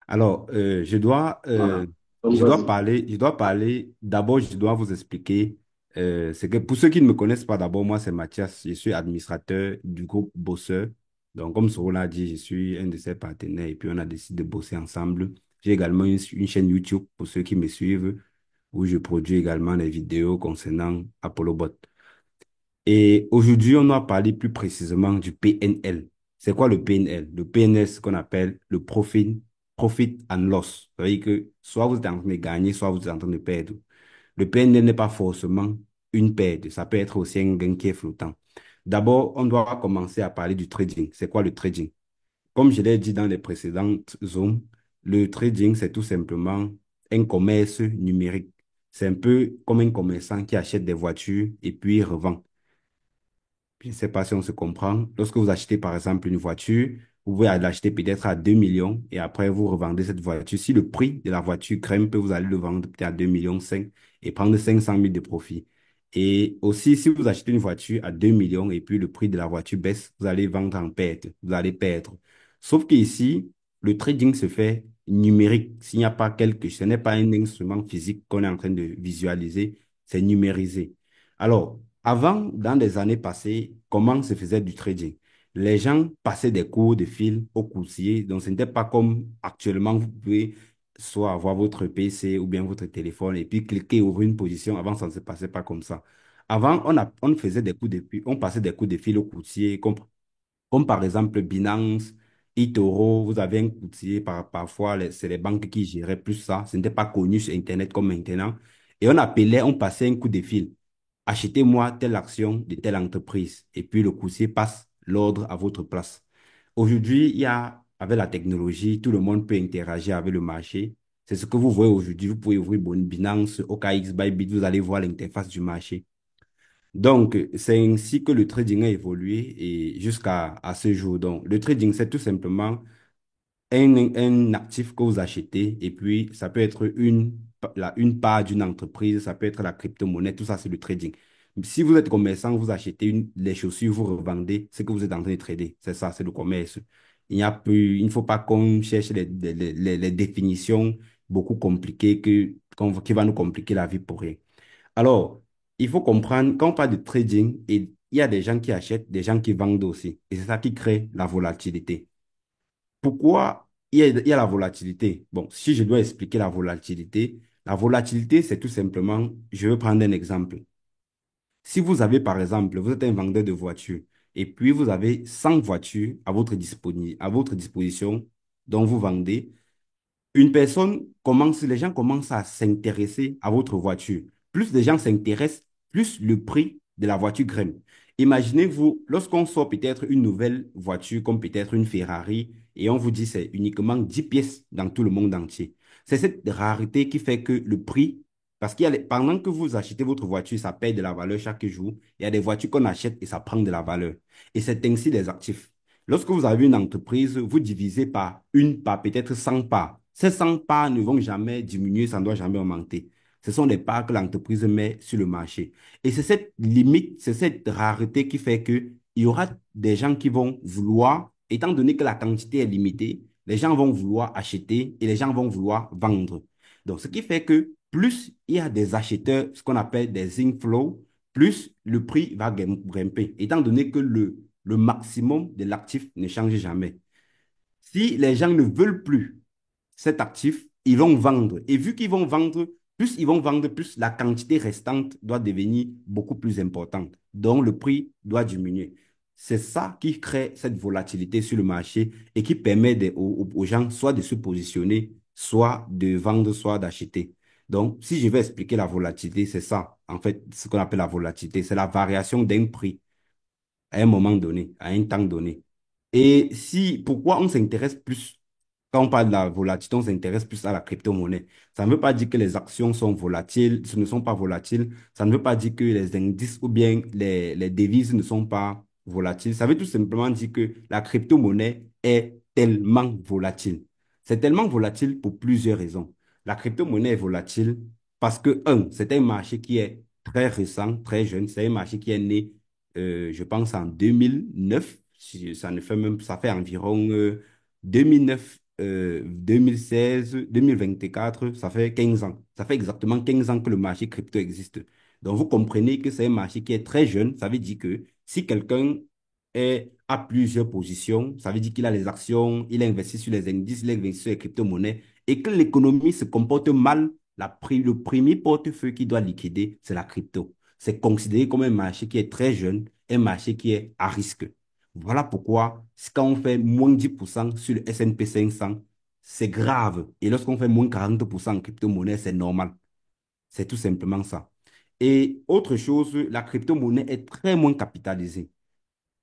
Alors, Voilà. Donc, je dois vas-y. parler, d'abord, je dois vous expliquer, c'est que pour ceux qui ne me connaissent pas, d'abord, moi, c'est Mathias, je suis administrateur du groupe Bosseur. Donc, comme Soro l'a dit, je suis un de ses partenaires et puis on a décidé de bosser ensemble. J'ai également une chaîne YouTube pour ceux qui me suivent, où je produis également des vidéos concernant ApolloBot. Et aujourd'hui, on va parler plus précisément du PNL. C'est quoi le PNL? Le PNL, c'est ce qu'on appelle le profit and loss. Ça veut dire que soit vous êtes en train de gagner, soit vous êtes en train de perdre. Le PNL n'est pas forcément une perte. Ça peut être aussi un gain qui est flottant. D'abord, on doit commencer à parler du trading. C'est quoi le trading? Comme je l'ai dit dans les précédentes zones, le trading, c'est tout simplement un commerce numérique. C'est un peu comme un commerçant qui achète des voitures et puis revend. Je ne sais pas si on se comprend. Lorsque vous achetez par exemple une voiture, vous pouvez l'acheter peut-être à 2 millions et après vous revendez cette voiture. Si le prix de la voiture grimpe, vous allez le vendre peut-être à 2 millions 5 et prendre 500 000 de profit. Et aussi, si vous achetez une voiture à 2 millions et puis le prix de la voiture baisse, vous allez vendre en perte. Vous allez perdre. Sauf qu'ici, le trading se fait numérique. S'il n'y a pas ce n'est pas un instrument physique qu'on est en train de visualiser, c'est numérisé. Alors, avant, dans les années passées, comment se faisait du trading? Les gens passaient des cours de fil au coursier, donc ce n'était pas comme actuellement, vous pouvez soit avoir votre PC ou bien votre téléphone et puis cliquer ouvrir une position. Avant, ça ne se passait pas comme ça. Avant, on faisait des coups de fil, on passait des coups de fil au courtier, comme par exemple Binance, eToro, vous avez un courtier, parfois c'est les banques qui géraient plus ça. Ce n'était pas connu sur Internet comme maintenant. Et on passait un coup de fil. Achetez-moi telle action de telle entreprise. Et puis le courtier passe l'ordre à votre place. Aujourd'hui, avec la technologie, tout le monde peut interagir avec le marché. C'est ce que vous voyez aujourd'hui. Vous pouvez ouvrir Binance, OKX, Bybit, vous allez voir l'interface du marché. Donc, c'est ainsi que le trading a évolué et jusqu'à ce jour. Donc, le trading, c'est tout simplement un actif que vous achetez et puis ça peut être une part d'une entreprise, ça peut être la crypto-monnaie, tout ça, c'est le trading. Si vous êtes commerçant, vous achetez les chaussures, vous revendez, c'est que vous êtes en train de trader. C'est ça, c'est le commerce. Il ne faut pas qu'on cherche les définitions beaucoup compliquées qui va nous compliquer la vie pour rien. Alors, il faut comprendre, quand on parle de trading, il y a des gens qui achètent, des gens qui vendent aussi. Et c'est ça qui crée la volatilité. Pourquoi il y a la volatilité? Bon, si je dois expliquer la volatilité, c'est tout simplement, je vais prendre un exemple. Si vous avez, par exemple, vous êtes un vendeur de voitures et puis vous avez 100 voitures à votre disposition dont vous vendez, les gens commencent à s'intéresser à votre voiture. Plus les gens s'intéressent, plus le prix de la voiture grimpe. Imaginez-vous, lorsqu'on sort peut-être une nouvelle voiture, comme peut-être une Ferrari, et on vous dit c'est uniquement 10 pièces dans tout le monde entier. C'est cette rareté qui fait que le prix, parce pendant que vous achetez votre voiture, ça perd de la valeur chaque jour. Il y a des voitures qu'on achète et ça prend de la valeur. Et c'est ainsi les actifs. Lorsque vous avez une entreprise, vous divisez par peut-être 100 parts. Ces 100 parts ne vont jamais diminuer, ça ne doit jamais augmenter. Ce sont des parts que l'entreprise met sur le marché. Et c'est cette limite, c'est cette rareté qui fait qu'il y aura des gens qui vont vouloir, étant donné que la quantité est limitée, les gens vont vouloir acheter et les gens vont vouloir vendre. Donc, ce qui fait que plus il y a des acheteurs, ce qu'on appelle des inflows, plus le prix va grimper, étant donné que le maximum de l'actif ne change jamais. Si les gens ne veulent plus cet actif, ils vont vendre. Et vu qu'ils vont vendre, plus ils vont vendre, plus la quantité restante doit devenir beaucoup plus importante. Donc, le prix doit diminuer. C'est ça qui crée cette volatilité sur le marché et qui permet aux gens soit de se positionner, soit de vendre, soit d'acheter. Donc, si je vais expliquer la volatilité, c'est ça. En fait, ce qu'on appelle la volatilité, c'est la variation d'un prix à un moment donné, à un temps donné. Et pourquoi on s'intéresse plus, quand on parle de la volatilité, on s'intéresse plus à la crypto-monnaie. Ça ne veut pas dire que les actions sont volatiles, ce ne sont pas volatiles. Ça ne veut pas dire que les indices ou bien les devises ne sont pas volatiles. Ça veut tout simplement dire que la crypto-monnaie est tellement volatile. C'est tellement volatile pour plusieurs raisons. La crypto-monnaie est volatile parce que, c'est un marché qui est très récent, très jeune. C'est un marché qui est né je pense en 2009. Ça fait environ 2009. 2016, 2024, ça fait 15 ans. Ça fait exactement 15 ans que le marché crypto existe. Donc, vous comprenez que c'est un marché qui est très jeune. Ça veut dire que si quelqu'un a plusieurs positions, ça veut dire qu'il a les actions, il a investi sur les indices, il a investi sur les crypto-monnaies et que l'économie se comporte mal, le premier portefeuille qu'il doit liquider, c'est la crypto. C'est considéré comme un marché qui est très jeune, un marché qui est à risque. Voilà pourquoi, quand on fait moins 10% sur le S&P 500, c'est grave. Et lorsqu'on fait moins 40% en crypto-monnaie, c'est normal. C'est tout simplement ça. Et autre chose, la crypto-monnaie est très moins capitalisée.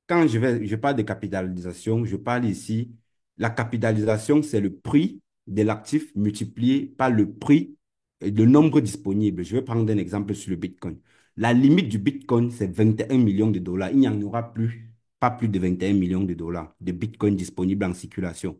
Quand je parle de capitalisation, je parle ici, la capitalisation, c'est le prix de l'actif multiplié par le prix, le nombre disponible. Je vais prendre un exemple sur le Bitcoin. La limite du Bitcoin, c'est 21 millions de dollars. Il n'y en aura plus, pas plus de 21 millions de dollars de Bitcoin disponibles en circulation.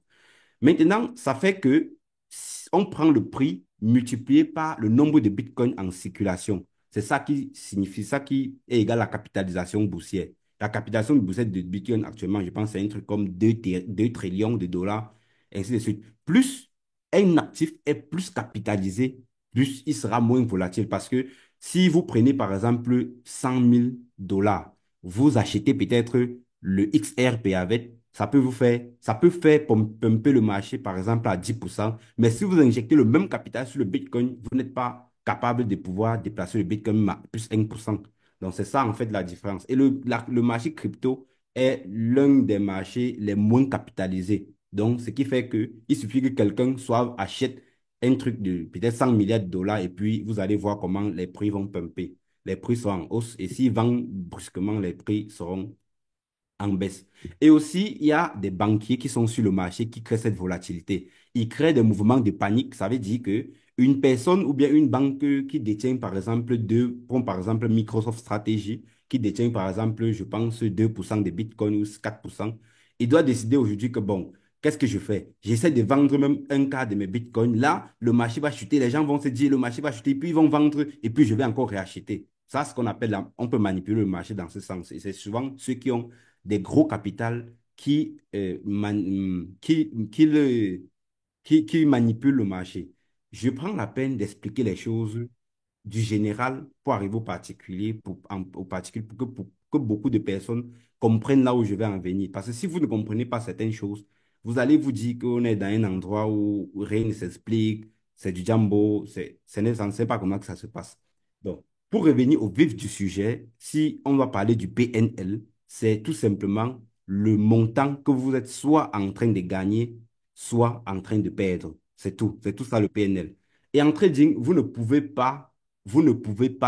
Maintenant, ça fait que si on prend le prix multiplié par le nombre de bitcoins en circulation. C'est ça qui signifie, ça qui est égal à la capitalisation boursière. La capitalisation boursière de bitcoin actuellement, je pense, c'est un truc comme 2 trillions de dollars, ainsi de suite. Plus un actif est plus capitalisé, plus il sera moins volatile. Parce que si vous prenez par exemple 100 000 dollars, vous achetez peut-être le XRP avec, ça peut faire pumper le marché, par exemple, à 10%. Mais si vous injectez le même capital sur le Bitcoin, vous n'êtes pas capable de pouvoir déplacer le Bitcoin à plus 1%. Donc, c'est ça, en fait, la différence. Et le marché crypto est l'un des marchés les moins capitalisés. Donc, ce qui fait que il suffit que quelqu'un soit achète un truc de peut-être 100 milliards de dollars et puis vous allez voir comment les prix vont pumper. Les prix sont en hausse et s'ils vendent brusquement, les prix seront en baisse. Et aussi, il y a des banquiers qui sont sur le marché qui créent cette volatilité. Ils créent des mouvements de panique. Ça veut dire que une personne ou bien une banque qui détient, par exemple, comme par exemple Microsoft Strategy, qui détient, par exemple, je pense, 2% de Bitcoin ou 4%, il doit décider aujourd'hui que, bon, qu'est-ce que je fais? J'essaie de vendre même un quart de mes Bitcoins. Là, le marché va chuter. Les gens vont se dire, le marché va chuter, puis ils vont vendre, et puis je vais encore réacheter. Ça, c'est ce qu'on appelle, on peut manipuler le marché dans ce sens. Et c'est souvent ceux qui ont des gros capitals qui manipulent le marché. Je prends la peine d'expliquer les choses du général pour arriver au particulier, au particulier pour que beaucoup de personnes comprennent là où je vais en venir. Parce que si vous ne comprenez pas certaines choses, vous allez vous dire qu'on est dans un endroit où rien ne s'explique, c'est du jambo, ça ne sait pas comment que ça se passe. Donc, pour revenir au vif du sujet, si on va parler du PNL, c'est tout simplement le montant que vous êtes soit en train de gagner, soit en train de perdre. C'est tout ça le PNL. Et en trading, vous ne pouvez pas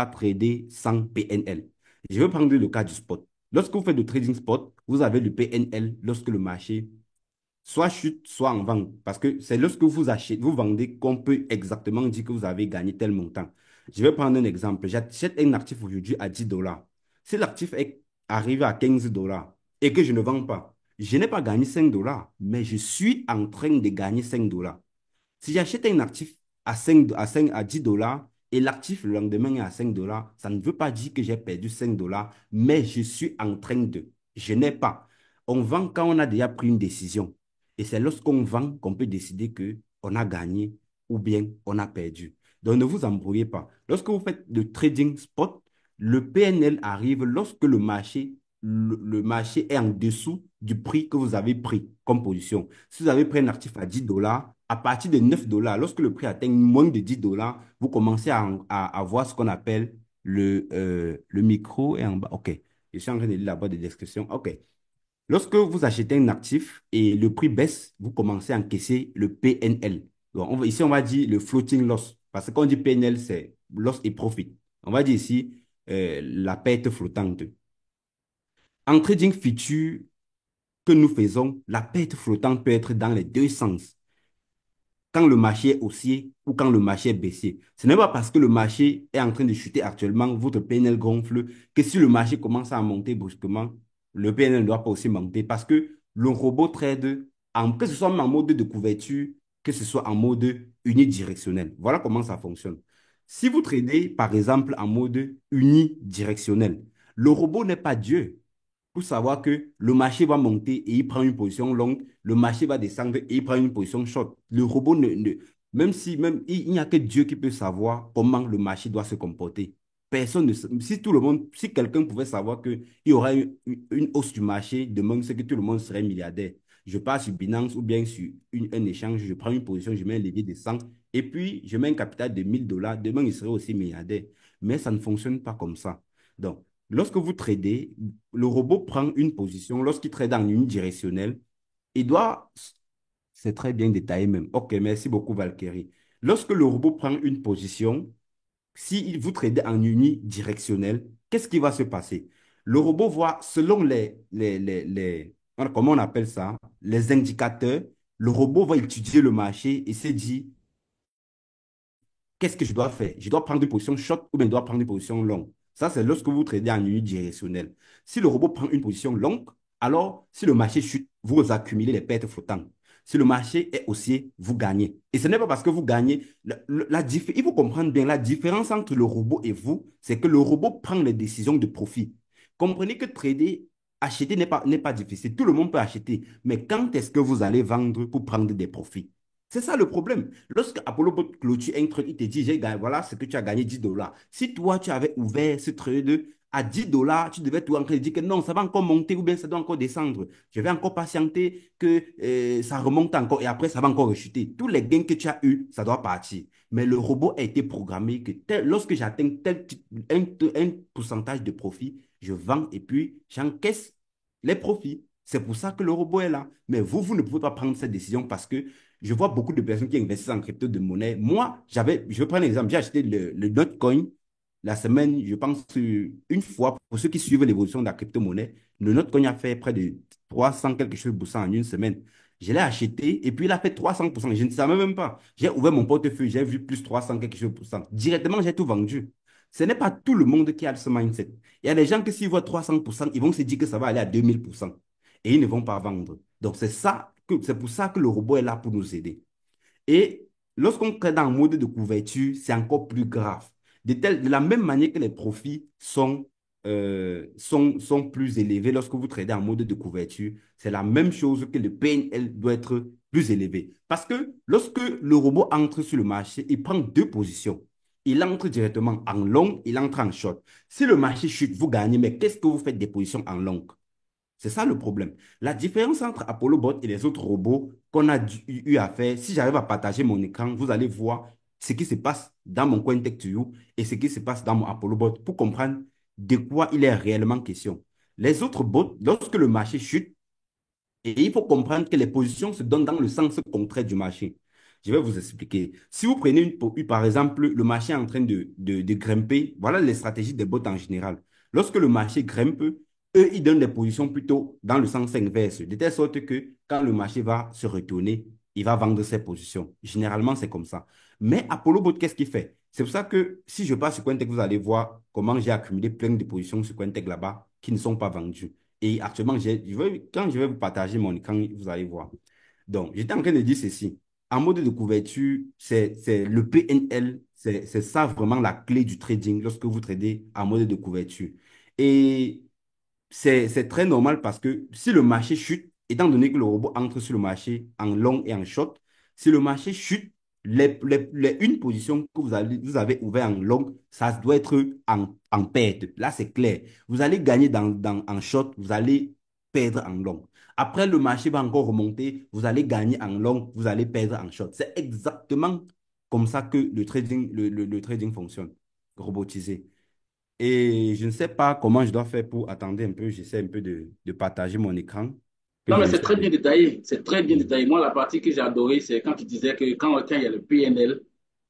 trader sans PNL. Je vais prendre le cas du spot. Lorsque vous faites du trading spot, vous avez le PNL lorsque le marché soit chute, soit en vente. Parce que c'est lorsque vous achetez, vous vendez qu'on peut exactement dire que vous avez gagné tel montant. Je vais prendre un exemple. J'achète un actif aujourd'hui à 10 dollars. Si l'actif est arrivé à 15 dollars et que je ne vends pas, je n'ai pas gagné 5 dollars, mais je suis en train de gagner 5 dollars. Si j'achète un actif à 10 dollars et l'actif le lendemain est à 5 dollars, ça ne veut pas dire que j'ai perdu 5 dollars, mais je suis en train de. Je n'ai pas. On vend quand on a déjà pris une décision. Et c'est lorsqu'on vend qu'on peut décider que on a gagné ou bien on a perdu. Donc ne vous embrouillez pas. Lorsque vous faites le trading spot, le PNL arrive lorsque le marché est en dessous du prix que vous avez pris comme position. Si vous avez pris un actif à 10 dollars, à partir de 9 dollars, lorsque le prix atteint moins de 10 dollars, vous commencez à voir ce qu'on appelle le micro et en bas. OK. Je suis en train de lire la barre de description. OK. Lorsque vous achetez un actif et le prix baisse, vous commencez à encaisser le PNL. Donc, ici, on va dire le floating loss. Parce que quand on dit PNL, c'est loss et profit. On va dire ici la perte flottante. En trading futur que nous faisons, la perte flottante peut être dans les deux sens. Quand le marché est haussier ou quand le marché est baissier. Ce n'est pas parce que le marché est en train de chuter actuellement, votre PNL gonfle, que si le marché commence à monter brusquement, le PNL ne doit pas aussi monter parce que le robot trade, que ce soit en mode de couverture, que ce soit en mode unidirectionnel. Voilà comment ça fonctionne. Si vous tradez, par exemple, en mode unidirectionnel, le robot n'est pas Dieu. pour savoir que le marché va monter et il prend une position longue, le marché va descendre et il prend une position short. Le robot même si même il n'y a que Dieu qui peut savoir comment le marché doit se comporter. Personne ne, si tout le monde, si quelqu'un pouvait savoir qu'il y aura une hausse du marché, demain, c'est que tout le monde serait milliardaire. Je pars sur Binance ou bien sur un échange, je prends une position, je mets un levier de 100 et puis je mets un capital de 1000 $. Demain, il serait aussi milliardaire. Mais ça ne fonctionne pas comme ça. Donc, lorsque vous tradez, le robot prend une position. Lorsqu'il trade en unidirectionnelle, il doit. C'est très bien détaillé même. OK, merci beaucoup, Valkyrie. Lorsque le robot prend une position, si vous tradez en unidirectionnel, qu'est-ce qui va se passer? Le robot voit, selon comment on appelle ça, les indicateurs, le robot va étudier le marché et se dit, qu'est-ce que je dois faire? Je dois prendre une position short ou bien je dois prendre une position longue. Ça, c'est lorsque vous tradez en unidirectionnel. Si le robot prend une position longue, alors si le marché chute, vous accumulez les pertes flottantes. Si le marché est haussier, vous gagnez. Et ce n'est pas parce que vous gagnez. Il faut comprendre bien la différence entre le robot et vous, c'est que le robot prend les décisions de profit. Comprenez que trader, acheter n'est pas difficile. Tout le monde peut acheter. Mais quand est-ce que vous allez vendre pour prendre des profits? C'est ça le problème. Lorsque Apollo Bot clôture un truc, il te dit, j'ai gagné, voilà ce que tu as gagné 10 $. Si toi, tu avais ouvert ce trade à 10 $, tu devais tout entrer et dire que non, ça va encore monter ou bien ça doit encore descendre. Je vais encore patienter que ça remonte encore et après, ça va encore rechuter. Tous les gains que tu as eus, ça doit partir. Mais le robot a été programmé que lorsque j'atteins un pourcentage de profit, je vends et puis j'encaisse les profits. C'est pour ça que le robot est là. Mais vous ne pouvez pas prendre cette décision parce que je vois beaucoup de personnes qui investissent en crypto de monnaie. Moi, je vais prendre un exemple. J'ai acheté le Notcoin la semaine, je pense, une fois. Pour ceux qui suivent l'évolution de la crypto-monnaie, le Notcoin a fait près de 300 quelque chose pour cent en une semaine. Je l'ai acheté et puis il a fait 300%. Je ne savais même pas. J'ai ouvert mon portefeuille, j'ai vu plus 300 quelque chose pour cent. Directement, j'ai tout vendu. Ce n'est pas tout le monde qui a ce mindset. Il y a des gens qui, s'ils voient 300%, ils vont se dire que ça va aller à 2000% et ils ne vont pas vendre. Donc, c'est pour ça que le robot est là pour nous aider. Et lorsqu'on crée en mode de couverture, c'est encore plus grave. De la même manière que les profits sont plus élevés lorsque vous tradez en mode de couverture, c'est la même chose que le PNL doit être plus élevé. Parce que lorsque le robot entre sur le marché, il prend deux positions. Il entre directement en long, il entre en short. Si le marché chute, vous gagnez, mais qu'est-ce que vous faites des positions en long? C'est ça le problème. La différence entre Apollo Bot et les autres robots qu'on a eu à faire, si j'arrive à partager mon écran, vous allez voir ce qui se passe dans mon coin Tech to You et ce qui se passe dans mon Apollo Bot pour comprendre de quoi il est réellement question. Les autres bots, lorsque le marché chute, et il faut comprendre que les positions se donnent dans le sens contraire du marché. Je vais vous expliquer. Si vous prenez par exemple, le marché est en train de grimper, voilà les stratégies des bots en général. Lorsque le marché grimpe, eux, ils donnent des positions plutôt dans le sens inverse, de telle sorte que quand le marché va se retourner, il va vendre ses positions. Généralement, c'est comme ça. Mais Apollo Bot, qu'est-ce qu'il fait? C'est pour ça que si je passe sur Cointech, vous allez voir comment j'ai accumulé plein de positions sur Cointech là-bas qui ne sont pas vendues. Et actuellement, quand je vais vous partager mon écran, vous allez voir. Donc, j'étais en train de dire ceci. En mode de couverture, c'est le PNL, c'est ça vraiment la clé du trading lorsque vous tradez en mode de couverture. Et c'est très normal parce que si le marché chute, étant donné que le robot entre sur le marché en long et en short, si le marché chute, une position que vous avez ouvert en long, ça doit être en perte. Là, c'est clair. Vous allez gagner en short, vous allez perdre en long. Après, le marché va encore remonter, vous allez gagner en long, vous allez perdre en short. C'est exactement comme ça que le trading fonctionne, robotisé. Et je ne sais pas comment je dois faire pour attendre un peu. J'essaie un peu de partager mon écran. Que Non, je mais me c'est suis... très bien détaillé. C'est très bien Mhm. détaillé. Moi, la partie que j'ai adorée, c'est quand tu disais que quand il y a le PNL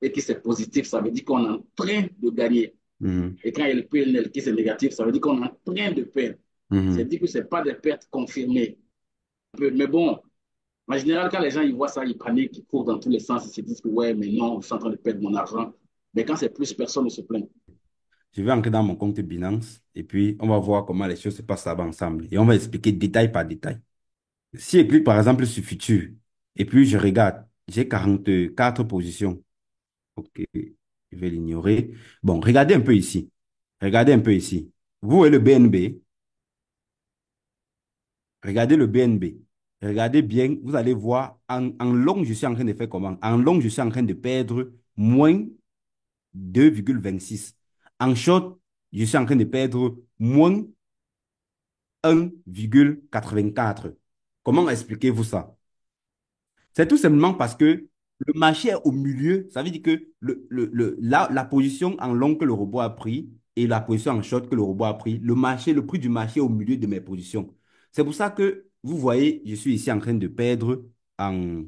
et que c'est positif, ça veut dire qu'on est en train de gagner. Mhm. Et quand il y a le PNL qui est négatif, ça veut dire qu'on est en train de perdre. Mhm. C'est-à-dire que ce n'est pas des pertes confirmées. Mais bon, en général, quand les gens ils voient ça, ils paniquent, ils courent dans tous les sens, ils se disent que ouais, mais non, je suis en train de perdre mon argent. Mais quand c'est plus, personne ne se plaint. Je vais entrer dans mon compte Binance et puis on va voir comment les choses se passent là-bas ensemble. Et on va expliquer détail par détail. Si je clique par exemple sur Futur et puis je regarde, j'ai 44 positions. OK, je vais l'ignorer. Bon, regardez un peu ici. Regardez un peu ici. Vous voyez le BNB. Regardez le BNB. Regardez bien, vous allez voir, en long, je suis en train de faire comment? En long, je suis en train de perdre moins 2,26. En short, je suis en train de perdre moins 1,84. Comment expliquez-vous ça? C'est tout simplement parce que le marché est au milieu. Ça veut dire que la position en long que le robot a pris et la position en short que le robot a pris, le marché, le prix du marché est au milieu de mes positions. C'est pour ça que vous voyez, je suis ici en train de perdre en,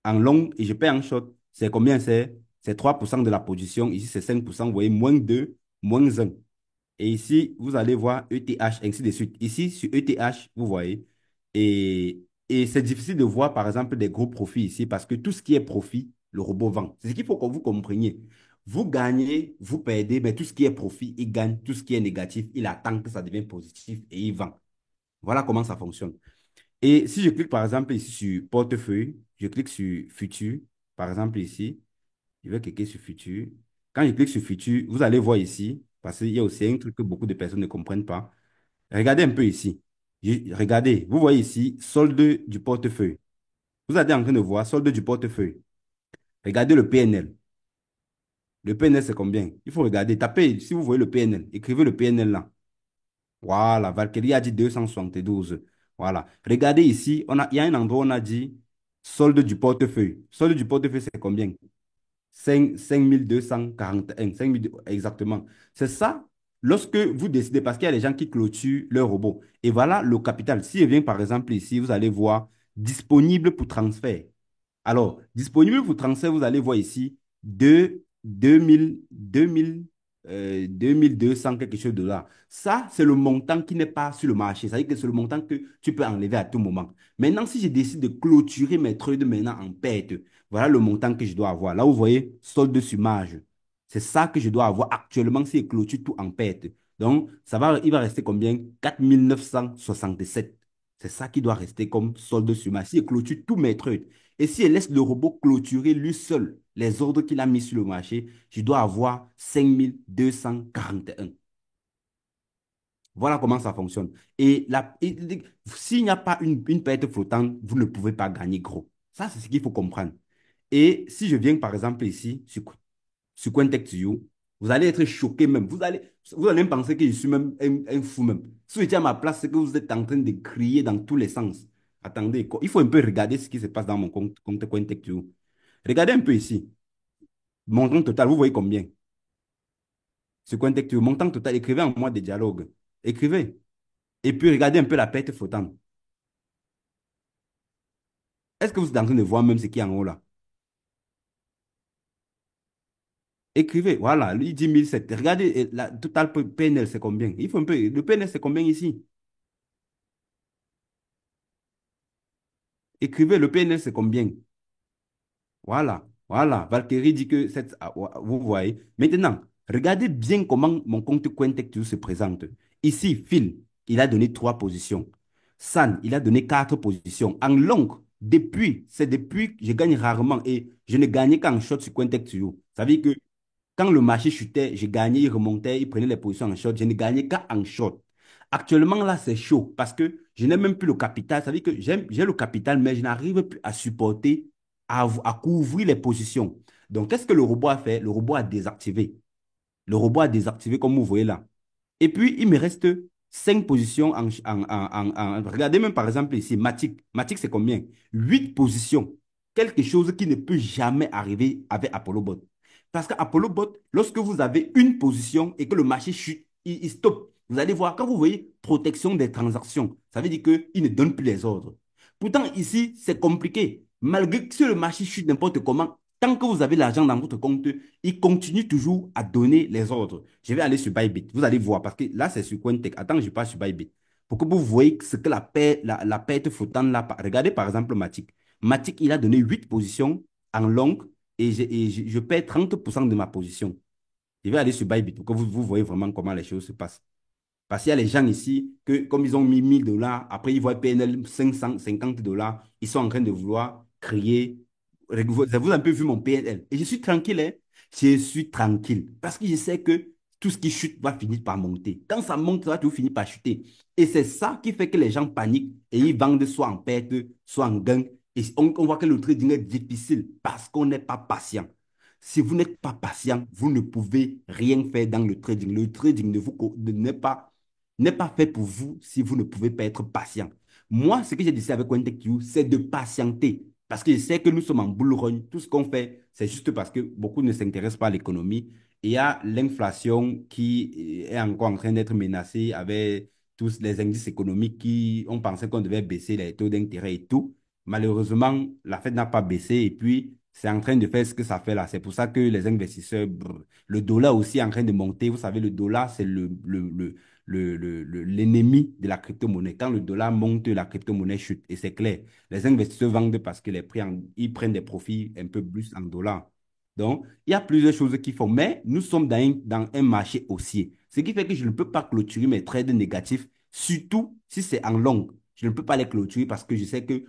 en long et je perds en short. C'est combien c'est 3% de la position. Ici, c'est 5%. Vous voyez, moins 2, moins 1. Et ici, vous allez voir ETH, ainsi de suite. Ici, sur ETH, vous voyez. Et c'est difficile de voir, par exemple, des gros profits ici parce que tout ce qui est profit, le robot vend. C'est ce qu'il faut que vous compreniez. Vous gagnez, vous perdez, mais tout ce qui est profit, il gagne. Tout ce qui est négatif, il attend que ça devienne positif et il vend. Voilà comment ça fonctionne. Et si je clique, par exemple, ici sur portefeuille, je clique sur futur, par exemple, ici, je vais cliquer sur futur. Quand je clique sur futur, vous allez voir ici, parce qu'il y a aussi un truc que beaucoup de personnes ne comprennent pas. Regardez un peu ici. Regardez, vous voyez ici, solde du portefeuille. Vous êtes en train de voir solde du portefeuille. Regardez le PNL. Le PNL, c'est combien? Il faut regarder. Tapez, si vous voyez le PNL, écrivez le PNL là. Voilà, Valkyrie a dit 272. Voilà. Regardez ici, il y a un endroit où on a dit solde du portefeuille. Solde du portefeuille, c'est combien? 5241, 5000 exactement. C'est ça, lorsque vous décidez, parce qu'il y a des gens qui clôturent leur robot. Et voilà le capital. Si je viens par exemple ici, vous allez voir disponible pour transfert. Alors, disponible pour transfert, vous allez voir ici 2200 quelque chose de là. Ça, c'est le montant qui n'est pas sur le marché. C'est-à-dire que c'est le montant que tu peux enlever à tout moment. Maintenant, si je décide de clôturer mes trades maintenant en perte, voilà le montant que je dois avoir. Là, vous voyez, solde sur marge. C'est ça que je dois avoir actuellement si je clôture tout en perte. Donc, il va rester combien? 4967. C'est ça qui doit rester comme solde sur marge. Si je clôture tous mes trades. Et si je laisse le robot clôturer lui seul les ordres qu'il a mis sur le marché, je dois avoir 5241. Voilà comment ça fonctionne. S'il n'y a pas une perte flottante, vous ne pouvez pas gagner gros. Ça, c'est ce qu'il faut comprendre. Et si je viens, par exemple, ici, sur CoinTech2You, vous allez être choqué même. Vous allez même penser que je suis même un fou même. Si vous étiez à ma place, c'est que vous êtes en train de crier dans tous les sens. Attendez, il faut un peu regarder ce qui se passe dans mon compte CoinTech2You. Regardez un peu ici. Montant total, vous voyez combien? Sur CoinTech2You, montant total, écrivez en moi des dialogues. Écrivez. Et puis regardez un peu la perte flottante. Est-ce que vous êtes en train de voir même ce qui est en haut là? Écrivez, voilà, lui il dit 1007. Regardez, la total PNL, c'est combien? Il faut un peu, le PNL, c'est combien ici? Écrivez, le PNL, c'est combien? Voilà, voilà. Valkyrie dit que vous voyez. Maintenant, regardez bien comment mon compte CoinTech2 se présente. Ici, Phil, il a donné 3 positions. San, il a donné 4 positions. En long, c'est depuis que je gagne rarement et je ne gagnais qu'en short sur CoinTech2. Ça veut dire que quand le marché chutait, je gagnais, il remontait, il prenait les positions en short. Je ne gagnais qu'en short. Actuellement, là, c'est chaud parce que je n'ai même plus le capital. Ça veut dire que j'ai le capital, mais je n'arrive plus à supporter, à couvrir les positions. Donc, qu'est-ce que le robot a fait? Le robot a désactivé. Le robot a désactivé, comme vous voyez là. Et puis, il me reste 5 positions regardez même par exemple ici, Matic. Matic, c'est combien? 8 positions. Quelque chose qui ne peut jamais arriver avec Apollo Bot. Parce qu'Apollo Bot, lorsque vous avez une position et que le marché chute, il stoppe. Vous allez voir, quand vous voyez protection des transactions, ça veut dire qu'il ne donne plus les ordres. Pourtant, ici, c'est compliqué. Malgré que si le marché chute n'importe comment, tant que vous avez l'argent dans votre compte, il continue toujours à donner les ordres. Je vais aller sur Bybit. Vous allez voir, parce que là, c'est sur Cointech. Attends, je passe sur Bybit. Pour que vous voyez ce que la perte flottante là. Regardez par exemple Matic. Matic, il a donné 8 positions en long et je perds 30% de ma position. Je vais aller sur Bybit pour que vous voyez vraiment comment les choses se passent. Parce qu'il y a les gens ici, que comme ils ont mis 1000 $, après ils voient PNL 550 $, ils sont en train de vouloir crier. Vous avez un peu vu mon PNL. Et je suis tranquille, hein. Je suis tranquille. Parce que je sais que tout ce qui chute va finir par monter. Quand ça monte, ça va toujours finir par chuter. Et c'est ça qui fait que les gens paniquent et ils vendent soit en perte, soit en gain. Et on voit que le trading est difficile parce qu'on n'est pas patient. Si vous n'êtes pas patient, vous ne pouvez rien faire dans le trading. Le trading n'est pas fait pour vous si vous ne pouvez pas être patient. Moi, ce que j'ai décidé avec OneTechQ, c'est de patienter. Parce que je sais que nous sommes en bull run. Tout ce qu'on fait, c'est juste parce que beaucoup ne s'intéressent pas à l'économie. Il y a l'inflation qui est encore en train d'être menacée avec tous les indices économiques qui ont pensé qu'on devait baisser les taux d'intérêt et tout. Malheureusement, la Fed n'a pas baissé et puis c'est en train de faire ce que ça fait là. C'est pour ça que les investisseurs, le dollar aussi est en train de monter. Vous savez, le dollar, c'est l'ennemi de la crypto-monnaie. Quand le dollar monte, la crypto-monnaie chute. Et c'est clair. Les investisseurs vendent parce que ils prennent des profits un peu plus en dollars. Donc, il y a plusieurs choses qui font. Mais nous sommes dans un marché haussier. Ce qui fait que je ne peux pas clôturer mes trades négatifs, surtout si c'est en long. Je ne peux pas les clôturer parce que je sais que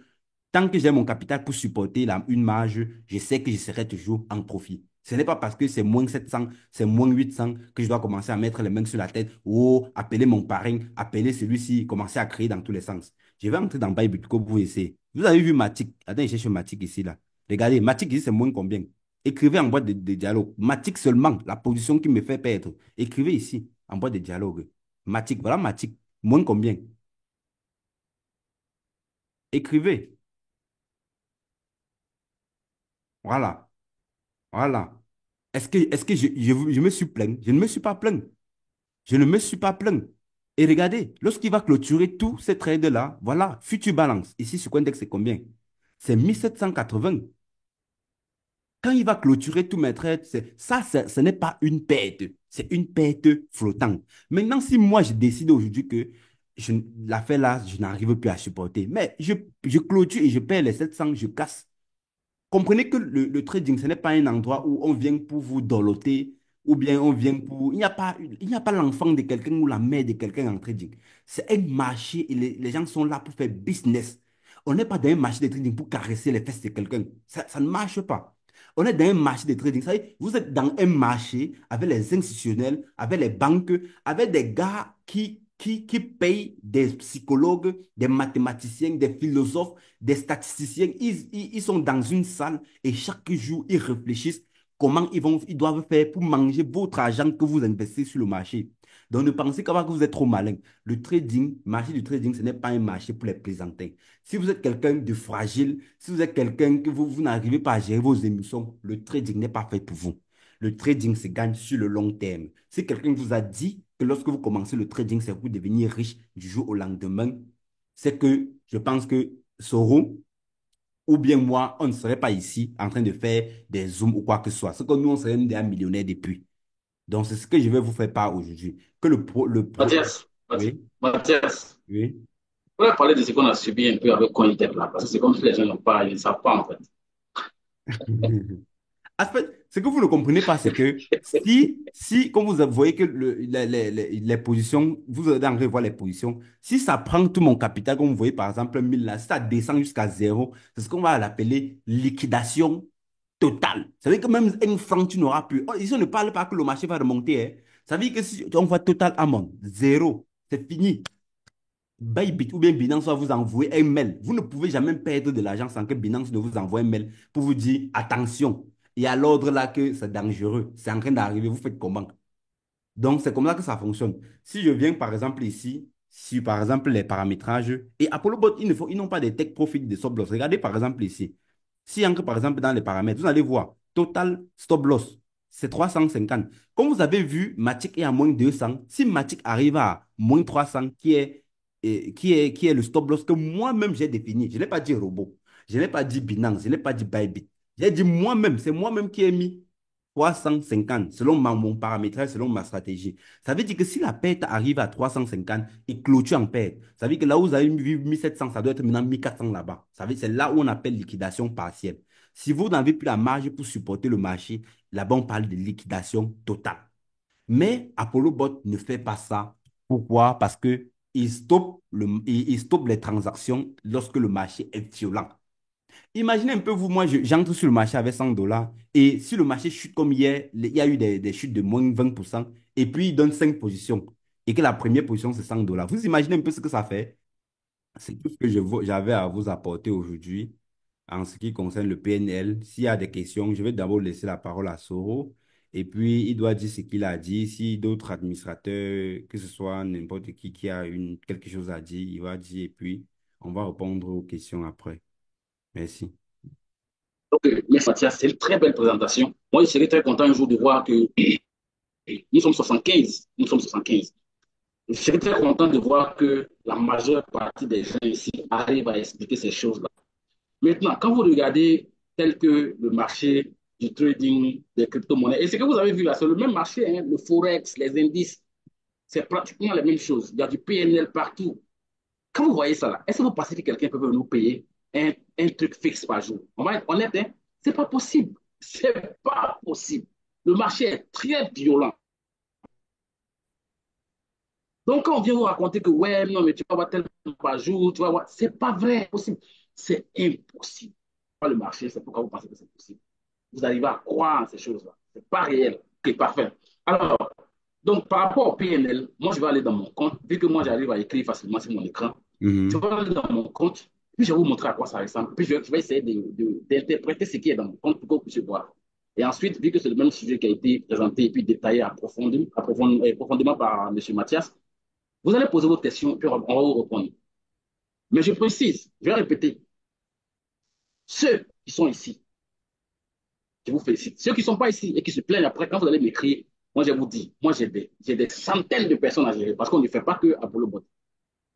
tant que j'ai mon capital pour supporter une marge, je sais que je serai toujours en profit. Ce n'est pas parce que c'est moins 700, c'est moins 800 que je dois commencer à mettre les mains sur la tête ou appeler mon parrain, appeler celui-ci, commencer à créer dans tous les sens. Je vais entrer dans Bybitco pour essayer. Vous avez vu Matic? Attends, je cherche Matic ici, là. Regardez, Matic ici, c'est moins combien? Écrivez en boîte de dialogue. Matic seulement, la position qui me fait perdre. Écrivez ici, en boîte de dialogue. Matic, voilà Matic. Moins combien? Écrivez. Voilà. Voilà. Est-ce que je me suis plaint? Je ne me suis pas plaint. Je ne me suis pas plaint. Et regardez, lorsqu'il va clôturer tous ces trades-là, voilà, Future Balance. Ici, sur Coindex, c'est combien? C'est 1780. Quand il va clôturer tous mes trades, ce n'est pas une perte. C'est une perte flottante. Maintenant, si moi, je décide aujourd'hui que l'affaire là, je n'arrive plus à supporter, mais je clôture et je perds les 700, je casse. Comprenez que le trading, ce n'est pas un endroit où on vient pour vous doloter ou bien on vient pour... Il n'y a pas l'enfant de quelqu'un ou la mère de quelqu'un en trading. C'est un marché et les gens sont là pour faire business. On n'est pas dans un marché de trading pour caresser les fesses de quelqu'un. Ça ne marche pas. On est dans un marché de trading. Ça veut dire, vous êtes dans un marché avec les institutionnels, avec les banques, avec des gars qui payent des psychologues, des mathématiciens, des philosophes, des statisticiens. Ils sont dans une salle et chaque jour, ils réfléchissent comment ils doivent faire pour manger votre argent que vous investissez sur le marché. Donc, ne pensez pas que vous êtes trop malin. Le trading, le marché du trading, ce n'est pas un marché pour les plaisantins. Si vous êtes quelqu'un de fragile, si vous êtes quelqu'un que vous n'arrivez pas à gérer vos émissions, le trading n'est pas fait pour vous. Le trading se gagne sur le long terme. Si quelqu'un vous a dit que lorsque vous commencez le trading, c'est pour devenir riche du jour au lendemain, c'est que je pense que Soro ou bien moi, on ne serait pas ici en train de faire des zooms ou quoi que ce soit. C'est que nous, on serait déjà millionnaires depuis. Donc, c'est ce que je vais vous faire part aujourd'hui. Que Mathias, Oui, Mathias, oui. on va parler de ce qu'on a subi un peu avec Cointech là, parce que c'est comme si les gens n'ont pas, ils ne savent pas en fait. En fait, ce que vous ne comprenez pas, c'est que comme vous voyez que les positions, vous allez en revoir les positions, si ça prend tout mon capital, comme vous voyez par exemple 1000 là, si ça descend jusqu'à zéro, c'est ce qu'on va l'appeler liquidation totale. Ça veut dire que même un franc, tu n'auras plus. Oh, ici, on ne parle pas que le marché va remonter, hein. Ça veut dire que si on voit total amont, zéro, c'est fini. Bybit ou bien Binance va vous envoyer un mail. Vous ne pouvez jamais perdre de l'argent sans que Binance ne vous envoie un mail pour vous dire attention. Il y a l'ordre là que c'est dangereux. C'est en train d'arriver. Vous faites comment? Donc, c'est comme ça que ça fonctionne. Si je viens par exemple ici, sur par exemple les paramétrages, et ApolloBot, ils n'ont pas de take profit de stop loss. Regardez par exemple ici. Si entre par exemple dans les paramètres, vous allez voir total stop loss, c'est 350. Comme vous avez vu, Matic est à moins 200. Si Matic arrive à moins 300, qui est le stop loss que moi-même j'ai défini, je n'ai pas dit robot, je n'ai pas dit Binance, je n'ai pas dit Bybit. J'ai dit moi-même, c'est moi-même qui ai mis 350 selon mon paramétrage, selon ma stratégie. Ça veut dire que si la perte arrive à 350 et clôture en perte, ça veut dire que là où vous avez vu 1700, ça doit être maintenant 1400 là-bas. Ça veut dire que c'est là où on appelle liquidation partielle. Si vous n'avez plus la marge pour supporter le marché, là-bas on parle de liquidation totale. Mais Apollo Bot ne fait pas ça. Pourquoi? Parce que il stoppe les transactions lorsque le marché est violent. Imaginez un peu, vous, moi, j'entre sur le marché avec 100 dollars et si le marché chute comme hier, il y a eu des chutes de moins 20% et puis il donne 5 positions et que la première position, c'est 100 dollars. Vous imaginez un peu ce que ça fait? C'est tout ce que j'avais à vous apporter aujourd'hui en ce qui concerne le PNL. S'il y a des questions, je vais d'abord laisser la parole à Soro et puis il doit dire ce qu'il a dit. Si d'autres administrateurs, que ce soit n'importe qui a quelque chose à dire, il va dire et puis on va répondre aux questions après. Merci. Donc, merci Mathias, c'est une très belle présentation. Moi, je serais très content un jour de voir que nous sommes 75. Nous sommes 75. Je serais très content de voir que la majeure partie des gens ici arrivent à expliquer ces choses-là. Maintenant, quand vous regardez tel que le marché du trading des crypto-monnaies, et ce que vous avez vu là, c'est le même marché, hein, le Forex, les indices, c'est pratiquement la même chose. Il y a du PNL partout. Quand vous voyez ça là, est-ce que vous pensez que quelqu'un peut nous payer un truc fixe par jour? On va être honnête, hein? C'est pas possible. C'est pas possible. Le marché est très violent. Donc, quand on vient vous raconter que, ouais, non, mais tu vas avoir tel par jour, tu vas avoir. C'est pas vrai, possible. C'est impossible. Pas le marché, c'est pourquoi vous pensez que c'est possible. Vous arrivez à croire en ces choses-là. C'est pas réel. Ok, parfait. Alors, donc, par rapport au PNL, moi, je vais aller dans mon compte. Vu que moi, j'arrive à écrire facilement sur mon écran, je Mhm. vais aller dans mon compte, puis je vais vous montrer à quoi ça ressemble. Puis je vais essayer d'interpréter ce qui est dans mon compte pour que vous puissiez voir. Et ensuite, vu que c'est le même sujet qui a été présenté et puis détaillé profondément par M. Mathias, vous allez poser vos questions, puis on va vous répondre. Mais je précise, je vais répéter, ceux qui sont ici, je vous félicite. Ceux qui ne sont pas ici et qui se plaignent après, quand vous allez m'écrire, moi je vous dis, moi j'ai des centaines de personnes à gérer parce qu'on ne fait pas que Apollo Bot.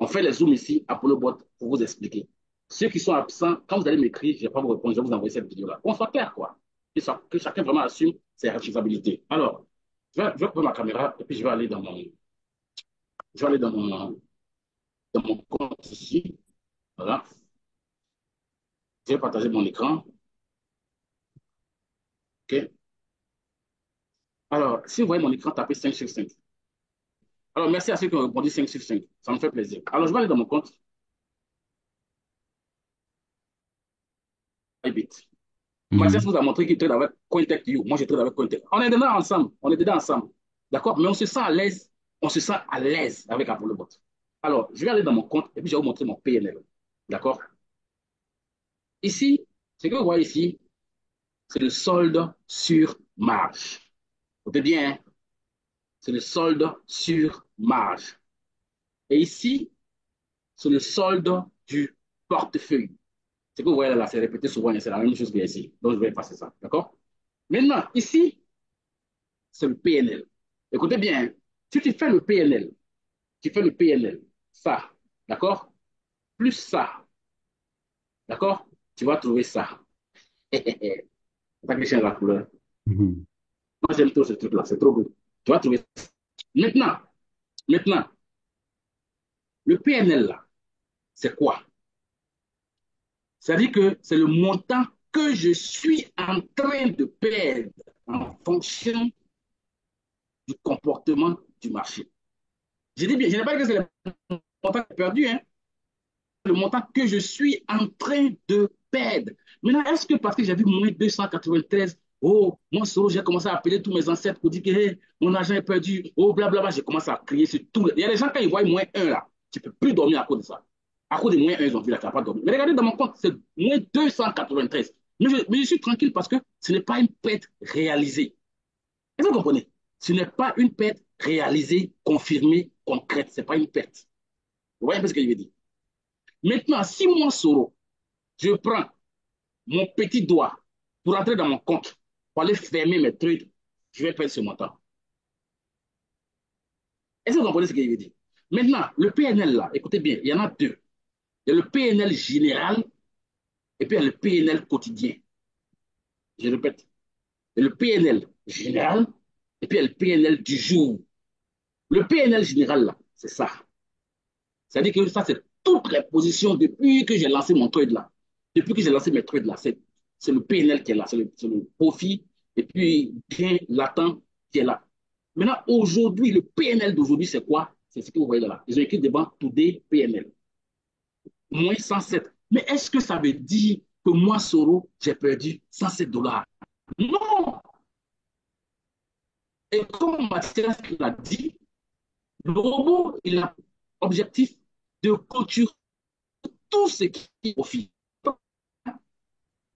On fait les zooms ici, Apollo Bot, pour vous expliquer. Ceux qui sont absents, quand vous allez m'écrire, je ne vais pas vous répondre, je vais vous envoyer cette vidéo-là. Qu'on soit clair, quoi. Que chacun vraiment assume ses responsabilités. Alors, je vais prendre ma caméra et puis je vais aller dans mon compte ici. Voilà. Je vais partager mon écran. OK. Alors, si vous voyez mon écran, tapez 5 sur 5. Alors, merci à ceux qui ont répondu 5 sur 5. Ça me fait plaisir. Alors, je vais aller dans mon compte. Bybit. Mathias Mhm. vous a montré qu'il trade avec CoinTech.io. Moi, je trade avec CoinTech. On est dedans ensemble. On est dedans ensemble. D'accord? Mais on se sent à l'aise. On se sent à l'aise avec Apollo Bot. Alors, je vais aller dans mon compte et puis je vais vous montrer mon PNL. D'accord? Ici, ce que vous voyez ici, c'est le solde sur marge. Écoutez bien, hein? C'est le solde sur marge. Et ici, c'est le solde du portefeuille. Ce que vous voyez là, c'est répété souvent, c'est la même chose que ici. Donc, je vais effacer ça. D'accord? Maintenant, ici, c'est le PNL. Écoutez bien, hein. Si tu fais le PNL, tu fais le PNL, ça, d'accord? Plus ça, d'accord? Tu vas trouver ça. C'est pas que je change la couleur. Mhm. Moi, j'aime trop ce truc-là, c'est trop beau. Tu vas trouver ça. Maintenant, maintenant, le PNL, là, c'est quoi? C'est-à-dire que c'est le montant que je suis en train de perdre en fonction du comportement du marché. Je dis bien, je n'ai pas dit que c'est le montant perdu, hein? Le montant que je suis en train de perdre. Maintenant, est-ce que parce que j'ai vu moins 293, oh, moi, solo, j'ai commencé à appeler tous mes ancêtres pour dire que hey, mon argent est perdu, oh, blablabla, j'ai commencé à crier sur tout. Il y a des gens, quand ils voient moins un là, tu ne peux plus dormir à cause de ça. À cause de moins un, ils ont vu là, tu n'as pas dormi. Mais regardez dans mon compte, c'est moins 293. Mais je suis tranquille parce que ce n'est pas une perte réalisée. Est-ce que vous comprenez? Ce n'est pas une perte réalisée, confirmée, concrète. Ce n'est pas une perte. Vous voyez un peu ce que je veux dire? Maintenant, si moi, Soro, je prends mon petit doigt pour entrer dans mon compte, pour aller fermer mes trucs, je vais perdre ce montant. Est-ce que vous comprenez ce que je veux dire? Maintenant, le PNL là, écoutez bien, il y en a deux. Il y a le PNL général et puis il y a le PNL quotidien. Je répète, il y a le PNL général et puis il y a le PNL du jour. Le PNL général là, c'est ça. C'est-à-dire que ça, c'est toutes les positions depuis que j'ai lancé mon trade là. Depuis que j'ai lancé mes trades là, c'est le PNL qui est là, c'est le profit et puis gain latent qui est là. Maintenant, aujourd'hui, le PNL d'aujourd'hui, c'est quoi? C'est ce que vous voyez là. Ils ont écrit devant Today PNL. Moins 107. Mais est-ce que ça veut dire que moi, Soro, j'ai perdu 107 dollars. Non! Et comme Mathias l'a dit, le robot, il a l'objectif de clôturer tout ce qui est profit.